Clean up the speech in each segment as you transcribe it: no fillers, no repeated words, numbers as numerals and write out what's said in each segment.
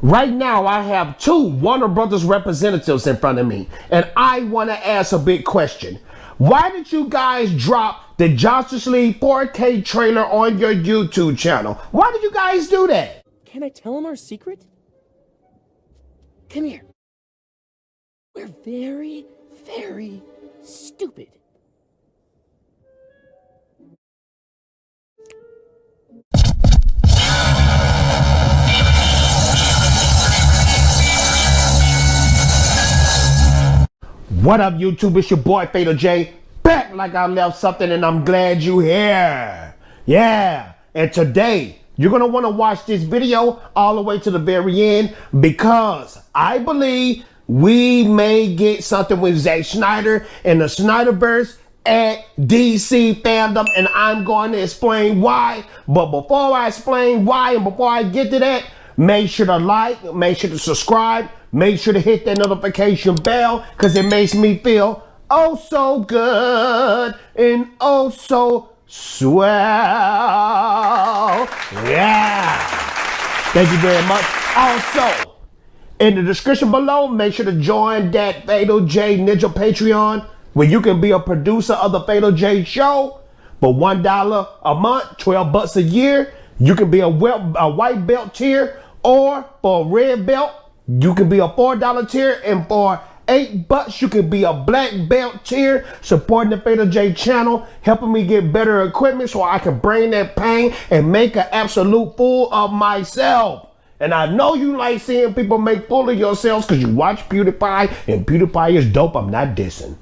Right now, I have two Warner Brothers representatives in front of me, and I want to ask a big question. Why did you guys drop the Justice League 4K trailer on your YouTube channel? Why did you guys do that? Can I tell him our secret? Come here. We're very, very stupid. What up, YouTube? It's your boy Fatal J, back like I left something, and I'm glad you here. Yeah, and today you're gonna want to watch this video all the way to the very end, because I believe we may get something with Zack Snyder and the Snyderverse at DC Fandome, and I'm going to explain why. But before I explain why and before I get to that, make sure to like, make sure to subscribe, make sure to hit that notification bell, because it makes me feel oh so good and oh so swell. Yeah. Thank you very much. Also, in the description below, make sure to join that Fatal J Ninja Patreon, where you can be a producer of the Fatal J show for $1 a month, 12 bucks a year. You can be a white belt tier, or for a red belt, you can be a $4 tier, and for $8 you can be a black belt tier, supporting the Fatal J channel, helping me get better equipment so I can bring that pain and make an absolute fool of myself. And I know you like seeing people make fool of yourselves because you watch PewDiePie, and PewDiePie is dope. I'm not dissing.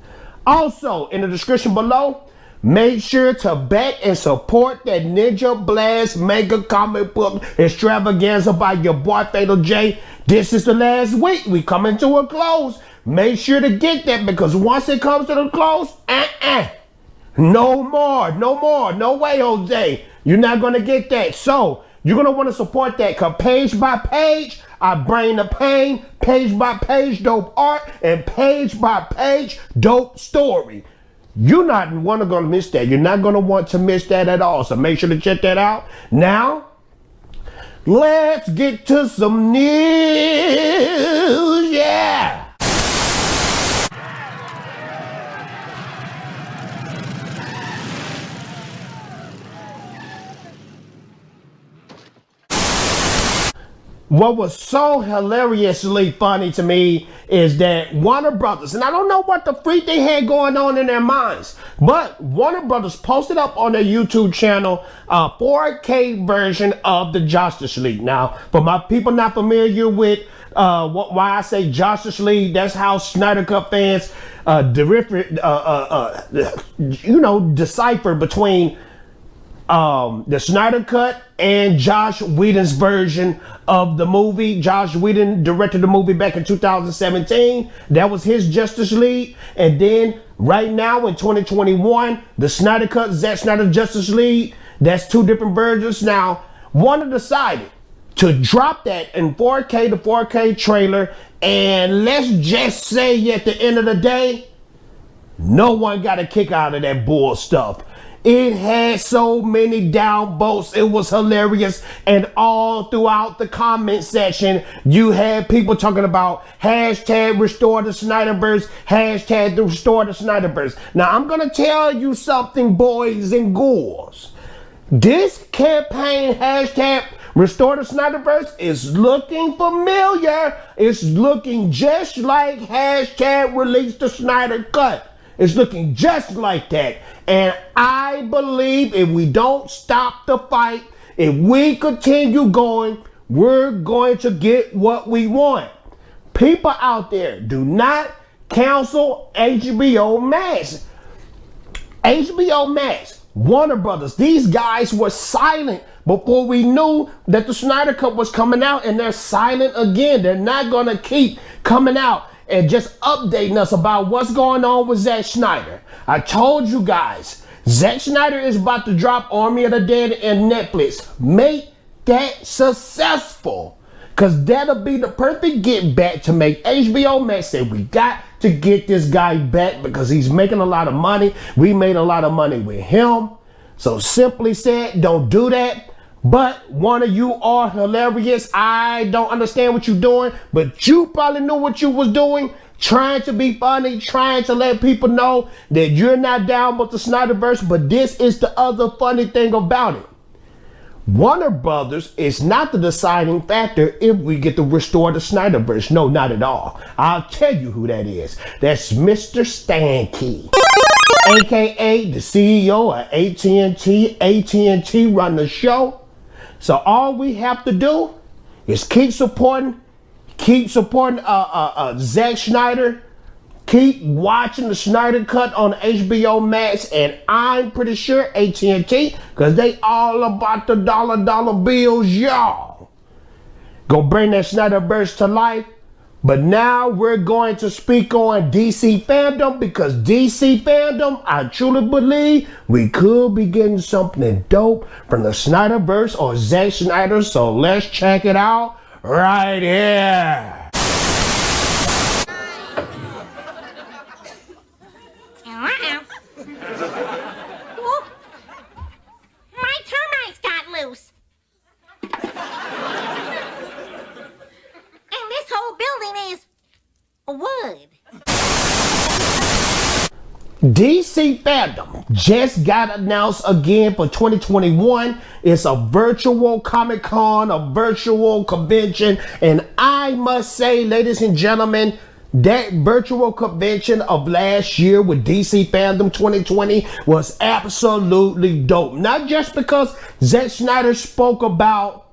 Also, in the description below, make sure to back and support that Ninja Blast mega comic book extravaganza by your boy Fatal J. This is the last week. We coming to a close. Make sure to get that, because once it comes to the close, no more, no way, Jose. You're not gonna get that. So you're gonna want to support that, because page by page, I bring the pain, page by page dope art, and page by page dope story. You're not gonna miss that. You're not gonna want to miss that at all. So make sure to check that out. Now, let's get to some news. Yeah. What was so hilariously funny to me is that Warner Brothers, and I don't know what the freak they had going on in their minds, but Warner Brothers posted up on their YouTube channel a 4K version of the Justice League. Now, for my people not familiar with why I say Justice League, that's how Snyder Cut fans decipher between the Snyder Cut and Josh Whedon's version of the movie. Josh Whedon directed the movie back in 2017. That was his Justice League. And then right now in 2021, the Snyder Cut, Zack Snyder Justice League, that's two different versions. Now, Warner decided to drop that in 4K, the 4K trailer, and let's just say at the end of the day, no one got a kick out of that bull stuff. It had so many downvotes, it was hilarious, and all throughout the comment section, you had people talking about hashtag Restore The Snyderverse, hashtag Restore The Snyderverse. Now, I'm gonna tell you something, boys and girls. This campaign, hashtag Restore The Snyderverse, is looking familiar. It's looking just like hashtag Release The Snyder Cut. It's looking just like that. And I believe if we don't stop the fight, if we continue going, we're going to get what we want. People out there, do not cancel HBO Max. HBO Max, Warner Brothers, these guys were silent before we knew that the Snyder Cut was coming out, and they're silent again. They're not going to keep coming out and just updating us about what's going on with Zack Snyder. I told you guys, Zack Snyder is about to drop Army of the Dead and Netflix. Make that successful, because that'll be the perfect get back to make HBO Max say, we got to get this guy back because he's making a lot of money. We made a lot of money with him. So simply said, don't do that. But one of you are hilarious. I don't understand what you're doing, but you probably knew what you was doing. Trying to be funny, trying to let people know that you're not down with the Snyderverse, but this is the other funny thing about it. Warner Brothers is not the deciding factor if we get to restore the Snyderverse. No, not at all. I'll tell you who that is. That's Mr. Stankey, aka the CEO of AT&T. AT&T run the show. So all we have to do is keep supporting Zack Snyder, keep watching the Snyder Cut on HBO Max, and I'm pretty sure AT&T, because they all about the dollar bills, y'all. Go bring that Snyderverse to life. But now we're going to speak on DC Fandome, because DC Fandome, I truly believe we could be getting something dope from the Snyderverse or Zack Snyder. So let's check it out right here. Whoop. My termites got loose. And this whole building is wood. DC Fandome just got announced again for 2021. It's a virtual Comic-Con, a virtual convention, and I must say, ladies and gentlemen, that virtual convention of last year with DC Fandome 2020 was absolutely dope. Not just because Zack Snyder spoke about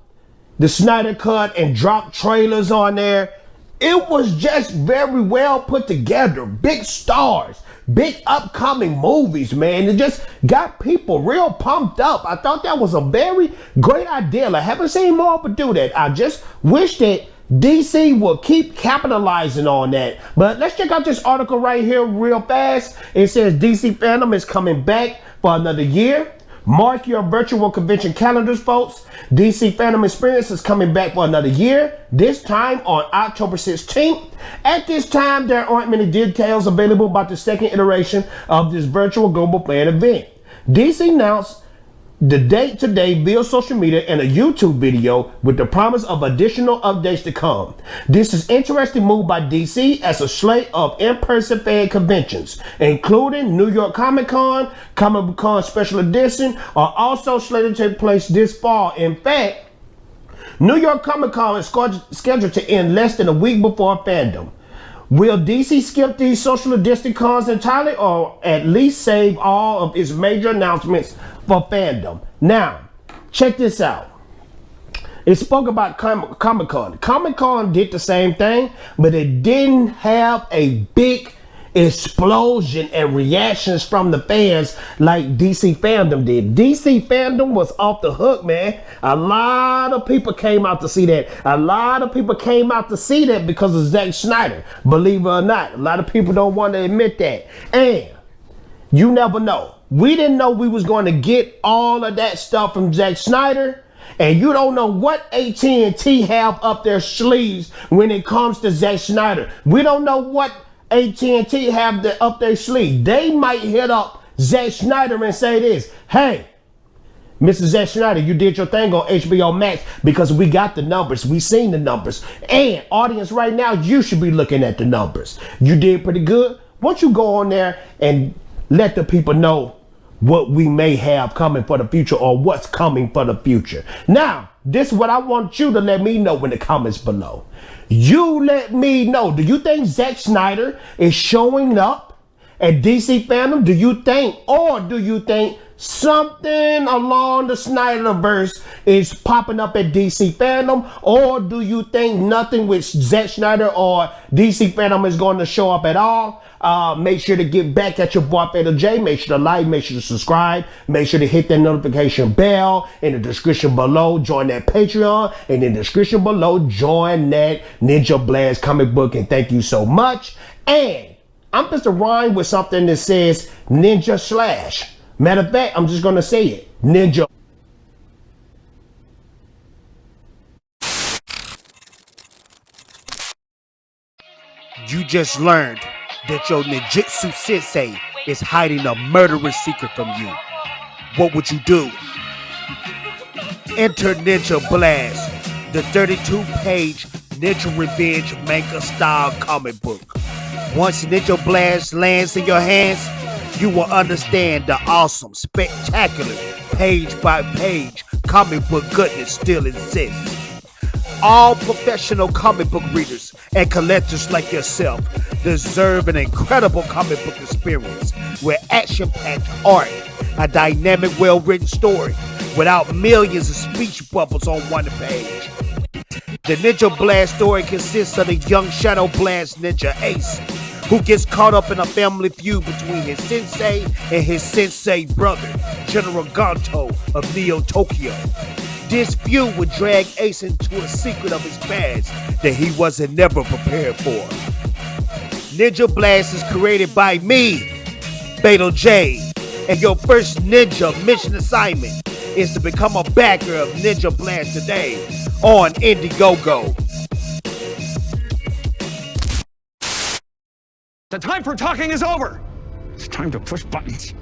the Snyder Cut and dropped trailers on there. It was just very well put together. Big stars, big upcoming movies, man. It just got people real pumped up. I thought that was a very great idea. I haven't seen more but do that. I just wish that DC will keep capitalizing on that. But let's check out this article right here real fast. It says DC Fandome is coming back for another year. Mark your virtual convention calendars, folks. DC Fandome Experience is coming back for another year, this time on October 16th. At this time, there aren't many details available about the second iteration of this virtual global fan event. DC announced the date today via social media and a YouTube video with the promise of additional updates to come. This is interesting move by DC as a slate of in-person fan conventions, including New York Comic-Con, Comic-Con Special Edition, are also slated to take place this fall. In fact, New York Comic-Con is scheduled to end less than a week before Fandome. Will DC skip these social distancing cons entirely, or at least save all of its major announcements for Fandome? Now, check this out. It spoke about Comic-Con. Comic-Con did the same thing, but it didn't have a big explosion and reactions from the fans like DC Fandome did. DC Fandome was off the hook, man. A lot of people came out to see that. A lot of people came out to see that because of Zack Snyder. Believe it or not, a lot of people don't want to admit that. And you never know. We didn't know we was going to get all of that stuff from Zack Snyder. And you don't know what AT&T have up their sleeves when it comes to Zack Snyder. We don't know what AT&T have up their sleeve. They might hit up Zack Snyder and say this: hey, Mr. Zack Snyder, you did your thing on HBO Max because we got the numbers. We seen the numbers. And audience right now, you should be looking at the numbers. You did pretty good. Why don't you go on there and let the people know what we may have coming for the future, or what's coming for the future. Now, this is what I want you to let me know in the comments below. You let me know. Do you think Zack Snyder is showing up at DC Fandome? Do you think, or do you think something along the Snyderverse is popping up at DC Fandome? Or do you think nothing with Zack Snyder or DC Fandome is going to show up at all? Make sure to get back at your boy Fatal J. Make sure to like, make sure to subscribe, make sure to hit that notification bell. In the description below, join that Patreon. And in the description below, join that Ninja Blast comic book. And thank you so much. And I'm just a rhyme with something that says Ninja Slash. Matter of fact, I'm just going to say it. Ninja. You just learned that your ninjutsu sensei is hiding a murderous secret from you. What would you do? Enter Ninja Blast, the 32-page Ninja Revenge manga-style comic book. Once Ninja Blast lands in your hands, you will understand the awesome, spectacular, page-by-page comic book goodness still exists. All professional comic book readers and collectors like yourself deserve an incredible comic book experience with action-packed art, a dynamic, well-written story without millions of speech bubbles on one page. The Ninja Blast story consists of the young Shadow Blast ninja Ace, who gets caught up in a family feud between his sensei and his sensei brother, General Ganto of Neo Tokyo. This feud would drag Ace into a secret of his past that he wasn't never prepared for. Ninja Blast is created by me, Beto J, and your first ninja mission assignment is to become a backer of Ninja Blast today on Indiegogo. The time for talking is over. It's time to push buttons.